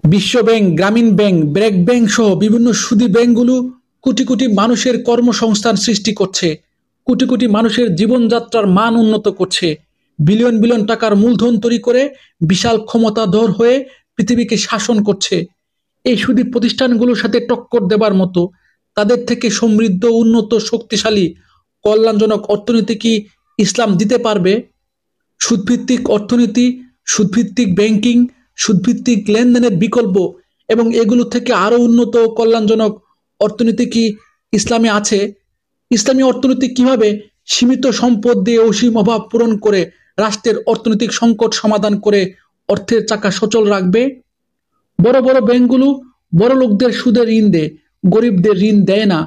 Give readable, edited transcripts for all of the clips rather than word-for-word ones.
বিশ্ব ব্যাংক, গ্রামীণ bank, BRAC bank সহ বিভিন্ন সুদী ব্যাংকগুলো কোটি কোটি মানুষের কর্মসংস্থান সৃষ্টি করছে, কোটি কোটি মানুষের জীবনযাত্রার মান উন্নত করছে, বিলিয়ন বিলিয়ন টাকার মূলধন তৈরি করে বিশাল ক্ষমতাধর হয়ে পৃথিবীকে শাসন করছে। এই সুদী প্রতিষ্ঠানগুলোর সাথে টক্কর দেবার মতো, তাদের থেকে সমৃদ্ধ, উন্নত, শক্তিশালী, কল্যাণজনক অর্থনীতি কি ইসলাম দিতে পারবে? সুদভিত্তিক অর্থনীতি, সুদভিত্তিক ব্যাংকিং, সুদভিত্তিক লেনদেনের বিকল্প এবং এগুলো থেকে আরো উন্নত ও কল্যাণজনক অর্থনীতি কি ইসলামে আছে? ইসলামী অর্থনীতি কিভাবে সীমিত সম্পদ দিয়ে অসীম অভাব পূরণ করে রাষ্ট্রের অর্থনৈতিক সংকট সমাধান করে অর্থের চাকা সচল রাখবে? বড় বড় ব্যাংকগুলো বড় লোকদের সুদে ঋণ দেয়, গরিবদের ঋণ দেয় না।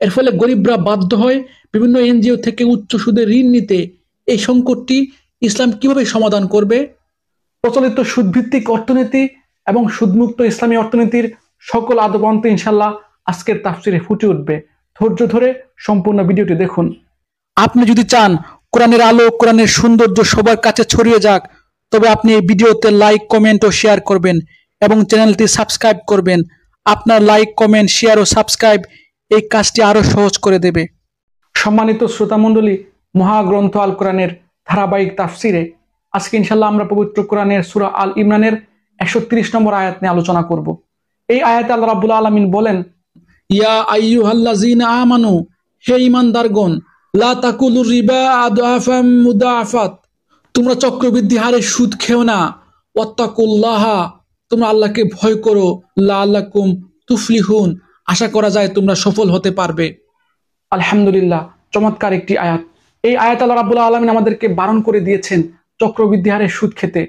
এর ফলে গরিবরা বাধ্য হয় বিভিন্ন এনজিও থেকে উচ্চ সুদে ঋণ নিতে। এই সংকটটি ইসলাম কিভাবে সমাধান করবে? প্রচলিত সুদভিত্তিক অর্থনীতি এবং সুদমুক্ত ইসলামী অর্থনীতির সকল আদবান্ত ইনশাল্লাহ আজকের তাফসিরে ফুটে উঠবে। ধৈর্য ধরে সম্পূর্ণ ভিডিওটি দেখুন। আপনি যদি চান কোরআনের আলো, কোরআনের সৌন্দর্য সবার কাছে ছড়িয়ে যাক, তবে আপনি এই ভিডিওতে লাইক, কমেন্ট ও শেয়ার করবেন এবং চ্যানেলটি সাবস্ক্রাইব করবেন। আপনার লাইক, কমেন্ট, শেয়ার ও সাবস্ক্রাইব এই কাজটি আরো সহজ করে দেবে। সম্মানিত শ্রোতামণ্ডলী, মহাগ্রন্থ আল কোরআনের ধারাবাহিক তাফসিরে আজকে ইনশাল্লাহ আমরা পবিত্র কোরআনের সূরা আল ইমরানের 130 নম্বর আয়াত নিয়ে আলোচনা করব। এই আয়াতে আল্লাহ রাব্বুল আলামিন বলেন, ইয়া আইয়ুহাল্লাযীনা আমানু, হে ঈমানদারগণ, লা তাকুলুর রিবা আদআফাম মুদাআফাত, তোমরা চক্রবৃদ্ধি হারে সুদ খেও না। ওয়াত্তাকুল্লাহা, তোমরা আল্লাহকে ভয় করো। লাআল্লাকুম তুফলিহুন, আশা করা যায় তোমরা সফল হতে পারবে। আলহামদুলিল্লাহ, চমৎকার একটি আয়াত। এই আয়াত আল্লাহ রাব্বুল আলামিন আমাদেরকে বারণ করে দিয়েছেন চক্রবৃদ্ধি হারে সুদ খেতে।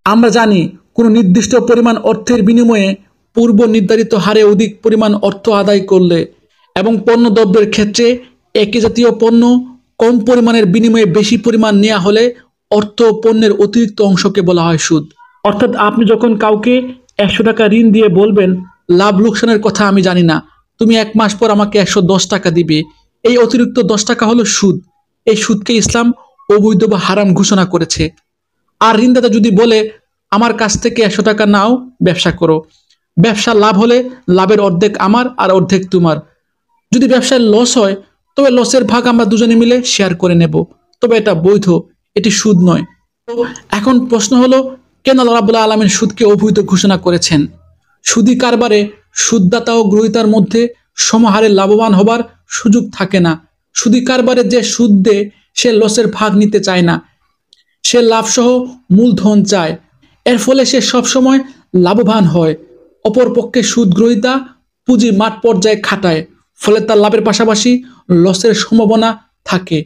আমরা জানি কোনো নির্দিষ্ট পরিমাণ অর্থের বিনিময়ে পূর্ব নির্ধারিত হারে অধিক পরিমাণ অর্থ আদায় করলে এবং পণ্য দ্রব্যের ক্ষেত্রে একই জাতীয় পণ্য কম পরিমাণের বিনিময়ে বেশি পরিমাণ নেওয়া হলে অর্থ পণ্যের অতিরিক্ত অংশকে বলা হয় সুদ। অর্থাৎ আপনি যখন কাউকে 100 টাকা ঋণ দিয়ে বলবেন, লাভ লোকসানের কথা আমি জানি না, তুমি 1 মাস পর আমাকে 110 টাকা দিবে, এই অতিরিক্ত 10 টাকা হলো সুদ। এই সুদকে ইসলাম অবৈধ বা হারাম ঘোষণা করেছে। আর ঋণদাতা যদি বলে, আমার কাছ থেকে 100 টাকা নাও, ব্যবসা করো, ব্যবসা লাভ হলে লাভের অর্ধেক আমার আর অর্ধেক তোমার। যদি ব্যবসায় লস হয় তবে লসের ভাগ আমরা দুজনে মিলে শেয়ার করে নেব, তবে এটা বৈধ, এটি সুদ নয়। তো এখন প্রশ্ন হলো, কেন আল্লাহ রাব্বুল আলামিন সুদকে অবৈধ ঘোষণা করেছেন? সুদী কারবারে সুদদাতা ও গ্রহীতার মধ্যে সমহারে লাভবান হবার সুযোগ থাকে না। সুদী কারবারে যে সুদ দেয় সে লসের ভাগ নিতে চায় না, সে লাভসহ মূলধন চায়। এর ফলে সে সবসময় লাভবান হয়। অপরপক্ষে সুদ গ্রহীতা পুঁজি মাঠ পর্যায়ে খাটায়, ফলে তার লাভের পাশাপাশি লসের সম্ভাবনা থাকে।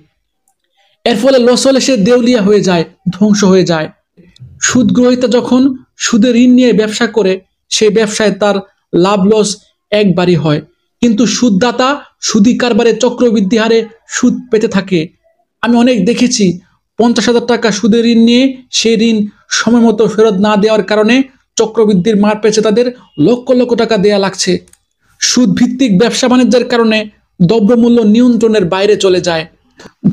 এর ফলে লস হলে সে দেউলিয়া হয়ে যায়, ধ্বংস হয়ে যায়। সুদ গ্রহীতা যখন সুদে ঋণ নিয়ে ব্যবসা করে, সেই ব্যবসায় তার লাভ লস একবারই হয়। কিন্তু সুদদাতা সুদী কারবারে চক্রবৃদ্ধি হারে সুদ পেতে থাকে। আমি অনেক দেখেছি 50,000 টাকা সুদে ঋণ নিয়ে সেই ঋণ সময় মতো ফেরত না দেওয়ার কারণে চক্রবৃদ্ধির মার পেছে তাদের লক্ষ লক্ষ টাকা দেয়া লাগছে। সুদ ভিত্তিক ব্যবসা বাণিজ্যের কারণে দ্রব্যমূল্য নিয়ন্ত্রণের বাইরে চলে যায়।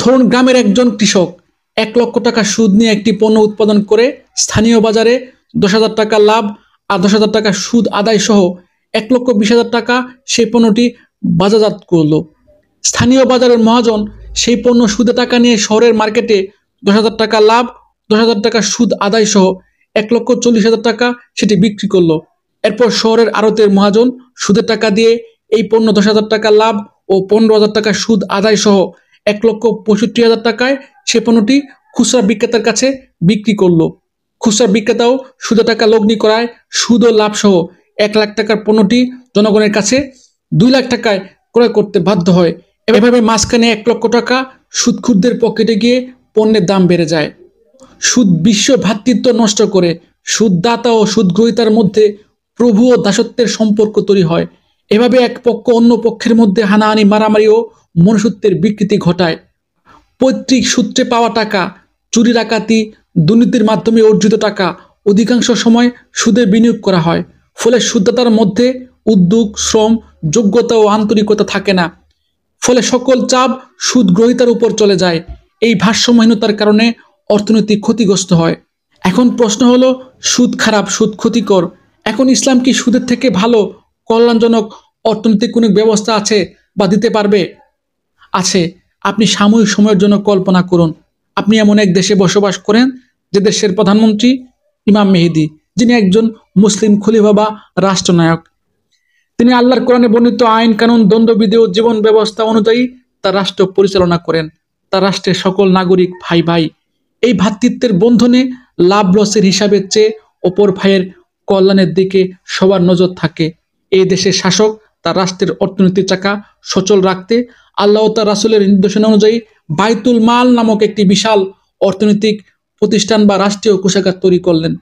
ধরুন, গ্রামের একজন কৃষক 1 লক্ষ টাকা সুদ নিয়ে একটি পণ্য উৎপাদন করে স্থানীয় বাজারে 10,000 টাকা লাভ আর 10,000 টাকা সুদ আদায় সহ 1,20,000 টাকা সেই পণ্যটি বাজারজাত করলো। স্থানীয় বাজারের মহাজন সেই পণ্য সুদে টাকা নিয়ে শহরের মার্কেটে 10,000 টাকা লাভ, 10,000 টাকা সুদ আদায় সহ 1,40,000 টাকা সেটি বিক্রি করলো। এরপর শহরের আড়তের মহাজন সুদের টাকা দিয়ে এই পণ্য 10,000 টাকা লাভ ও 15,000 টাকা সুদ আদায় সহ 1,65,000 টাকায় সে পণ্যটি খুচরা বিক্রেতার কাছে বিক্রি করলো। খুচরা বিক্রেতাও সুদে টাকা লগ্নি করায় সুদ ও লাভ সহ 1 লাখ টাকার পণ্যটি জনগণের কাছে 2 লাখ টাকায় ক্রয় করতে বাধ্য হয়। এভাবে মাঝখানে 1 লক্ষ টাকা সুদখুরদের পকেটে গিয়ে পণ্যের দাম বেড়ে যায়। সুদ বিশ্ব ভ্রাতৃত্ব নষ্ট করে, সুদদাতা ও সুদগ্রহীতার মধ্যে প্রভু ও দাসত্বের সম্পর্ক তৈরি হয়। এভাবে এক পক্ষ অন্য পক্ষের মধ্যে হানাহানি, মারামারি ও মনুষ্যত্বের বিকৃতি ঘটায়। পৈতৃক সূত্রে পাওয়া টাকা, চুরি ডাকাতি, দুর্নীতির মাধ্যমে অর্জিত টাকা অধিকাংশ সময় সুদে বিনিয়োগ করা হয়। ফলে সুদদাতার মধ্যে উদ্যোগ, শ্রম, যোগ্যতা ও আন্তরিকতা থাকে না। ফলে সকল চাপ সুদ গ্রহীতার উপর চলে যায়। এই ভারসাম্যহীনতার কারণে অর্থনীতি ক্ষতিগ্রস্ত হয়। এখন প্রশ্ন হলো, সুদ খারাপ, সুদ ক্ষতিকর, এখন ইসলাম কি সুদের থেকে ভালো কল্যাণজনক অর্থনৈতিক কোনো ব্যবস্থা আছে বা দিতে পারবে? আছে। আপনি সাময়িক সময়ের জন্য কল্পনা করুন, আপনি এমন এক দেশে বসবাস করেন যে দেশের প্রধানমন্ত্রী ইমাম মেহেদী, যিনি একজন মুসলিম খলিফা বা রাষ্ট্রনায়ক। তিনি আল্লাহর কোরআনে বর্ণিত আইন কানুন দ্বন্দ্ববিধি ও জীবন ব্যবস্থা অনুযায়ী তার রাষ্ট্র পরিচালনা করেন। তার রাষ্ট্রের সকল নাগরিক ভাই ভাই। এই ভ্রাতৃত্বের বন্ধনে লাভ লসের হিসাবের চেয়ে অপর ভাইয়ের কল্যাণের দিকে সবার নজর থাকে। এই দেশের শাসক তার রাষ্ট্রের অর্থনীতির চাকা সচল রাখতে আল্লাহ ও তার রাসূলের নির্দেশনা অনুযায়ী বাইতুল মাল নামক একটি বিশাল অর্থনৈতিক প্রতিষ্ঠান বা রাষ্ট্রীয় কোষাগার তৈরি করলেন।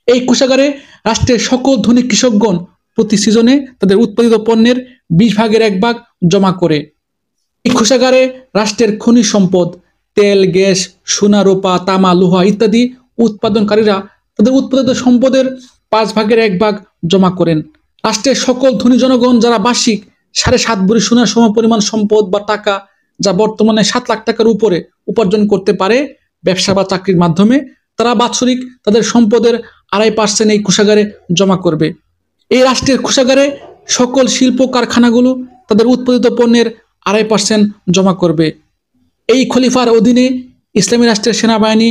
এই কোষাগারে রাষ্ট্রের সকল ধনী কৃষকগণ প্রতি সিজনে তাদের উৎপাদিত পণ্যের 20 ভাগের 1 ভাগ জমা করে। এই কোষাগারে রাষ্ট্রের খনিজ সম্পদ, তেল, গ্যাস, সোনা, রূপা, তামা, লোহা ইত্যাদি উৎপাদনকারীরা তাদের উৎপাদিত সম্পদের 5 ভাগের 1 ভাগ জমা করেন। রাষ্ট্রের সকল ধনী জনগণ যারা বার্ষিক 7.5 ভরি সোনার সমপরিমাণ সম্পদ বা টাকা, যা বর্তমানে 7 লাখ টাকার উপরে উপার্জন করতে পারে ব্যবসা বা চাকরির মাধ্যমে, তারা বাৎসরিক তাদের সম্পদের 2.5% এই কোষাগারে জমা করবে। এই রাষ্ট্রের কোষাগারে সকল শিল্প কারখানাগুলো তাদের উৎপাদিত পণ্যের 2.5% জমা করবে। এই খলিফার অধীনে ইসলামী রাষ্ট্রের সেনাবাহিনী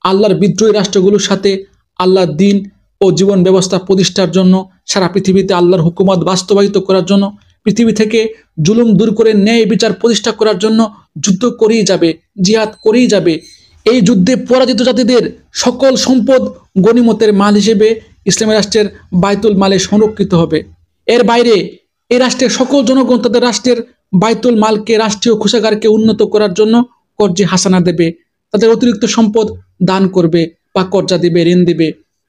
আল্লাহর বিদ্রোহী রাষ্ট্রগুলোর সাথে আল্লাহর দ্বীন ও জীবন ব্যবস্থা প্রতিষ্ঠার জন্য, সারা পৃথিবীতে আল্লাহর হুকুমত বাস্তবায়িত করার জন্য, পৃথিবী থেকে জুলুম দূর করে ন্যায় বিচার প্রতিষ্ঠা করার জন্য যুদ্ধ করেই যাবে, জিহাদ করেই যাবে। এই যুদ্ধে পরাজিত জাতিদের সকল সম্পদ গনিমতের মাল হিসেবে ইসলামী রাষ্ট্রের বাইতুল মালে সংরক্ষিত হবে। এর বাইরে এই রাষ্ট্রের সকল জনগণ তাদের রাষ্ট্রের বাইতুল মালকে, রাষ্ট্রীয় কোষাগারকে উন্নত করার জন্য কর্জে হাসানা দেবে, তাদের অতিরিক্ত সম্পদ দান করবে বা কর্জা দিবে, ঋণ দিবে।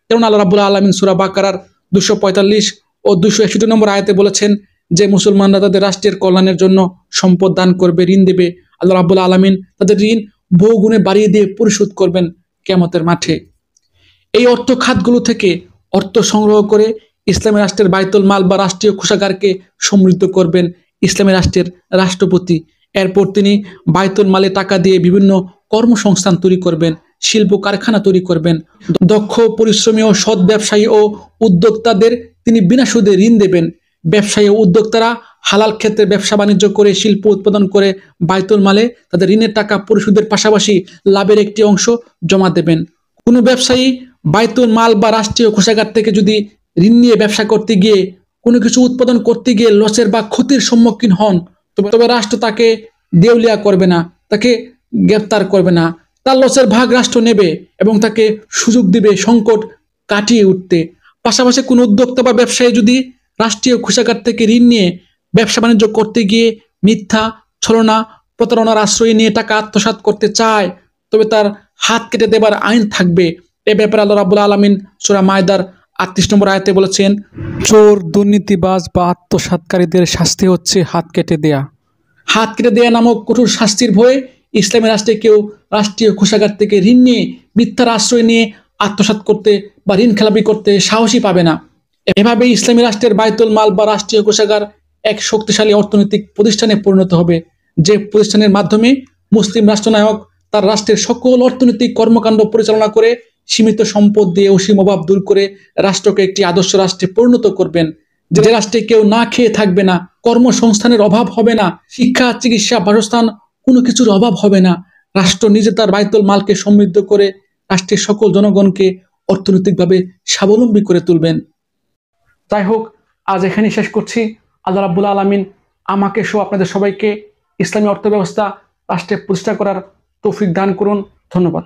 কারণ আল্লাহ রাব্বুল আলামিন সূরা বাকারার 245 ও 261 নম্বর আয়াতে বলেছেন যে মুসলমানরা তাদের রাষ্ট্রের কল্যাণের জন্য সম্পদ দান করবে, ঋণ দেবে। আল্লাহ রাব্বুল আলামিন তাদের ঋণ বহুগুণে বাড়িয়ে দিয়ে পরিশোধ করবেন কিয়ামতের মাঠে। এই অর্থ খাতগুলো থেকে অর্থ সংগ্রহ করে ইসলামী রাষ্ট্রের বাইতুল মাল বা রাষ্ট্রীয় কোষাগারকে সমৃদ্ধ করবেন ইসলামী রাষ্ট্রের রাষ্ট্রপতি। এরপর তিনি বাইতুল মালে টাকা দিয়ে বিভিন্ন কর্মসংস্থান তৈরি করবেন, শিল্প কারখানা তৈরি করবেন। দক্ষ, পরিশ্রমী ও সৎ ব্যবসায়ী ও উদ্যোক্তাদের তিনি বিনা সুদে ঋণ দেবেন। ব্যবসায়ী ও উদ্যোক্তারা হালাল ক্ষেত্রে ব্যবসা বাণিজ্য করে, শিল্প উৎপাদন করে বাইতুল মালে তাদের ঋণের টাকা পরিশোধের পাশাপাশি লাভের একটি অংশ জমা দেবেন। কোনো ব্যবসায়ী বাইতুল মাল বা রাষ্ট্রীয় কোষাগার থেকে যদি ঋণ নিয়ে ব্যবসা করতে গিয়ে, কোনো কিছু উৎপাদন করতে গিয়ে লসের বা ক্ষতির সম্মুখীন হন, তবে রাষ্ট্র তাকে দেউলিয়া করবে না, তাকে গ্রেপ্তার করবে না। তার লসের ভাগ রাষ্ট্র নেবে এবং তাকে সুযোগ দিবে সংকট কাটিয়ে উঠতে। পাশাপাশি কোনো উদ্যোক্তা বা ব্যবসায়ী যদি রাষ্ট্রীয় কোষাগার থেকে ঋণ নিয়ে ব্যবসা বাণিজ্য করতে গিয়ে মিথ্যা, ছলনা, প্রতারণার আশ্রয় নিয়ে টাকা আত্মসাৎ করতে চায়, তবে তার হাত কেটে দেবার আইন থাকবে। এ ব্যাপারে আল্লাহ রাব্বুল আলামিন সূরা মায়দার 38 নম্বর আয়াতে বলেছেন, চোর, দুর্নীতিবাজ বা আত্মসাৎকারীদের শাস্তি হচ্ছে হাত কেটে দেয়া। হাত কেটে দেয়া নামক কঠোর শাস্তির ভয়ে ইসলামী রাষ্ট্রে কেউ রাষ্ট্রীয় কোষাগার থেকে ঋণ নিয়ে মিথ্যার আশ্রয় নিয়ে আত্মসাৎ করতে বা ঋণ খেলাপি করতে সাহসী পাবে না। এভাবে ইসলামী রাষ্ট্রের বাইতুল মাল বা রাষ্ট্রীয় কোষাগার এক শক্তিশালী অর্থনৈতিক প্রতিষ্ঠানে পরিণত হবে, যে প্রতিষ্ঠানের মাধ্যমে মুসলিম রাষ্ট্রনায়ক তার রাষ্ট্রের সকল অর্থনৈতিক কর্মকাণ্ড পরিচালনা করে সীমিত সম্পদ দিয়ে অসীম অভাব দূর করে রাষ্ট্রকে একটি আদর্শ রাষ্ট্রে পরিণত করবেন, যে রাষ্ট্রে কেউ না খেয়ে থাকবে না, কর্মসংস্থানের অভাব হবে না, শিক্ষা, চিকিৎসা, বাসস্থান কোনো কিছুর অভাব হবে না। রাষ্ট্র নিজে তার বাইতুল মালকে সমৃদ্ধ করে রাষ্ট্রের সকল জনগণকে অর্থনৈতিকভাবে স্বাবলম্বী করে তুলবেন। যাই হোক, আজ এখানেই শেষ করছি। আল্লাহ রাব্বুল আলামিন আমাকে সহ আপনাদের সবাইকে ইসলামী অর্থব্যবস্থা রাষ্ট্রে প্রতিষ্ঠা করার তৌফিক দান করুন। ধন্যবাদ।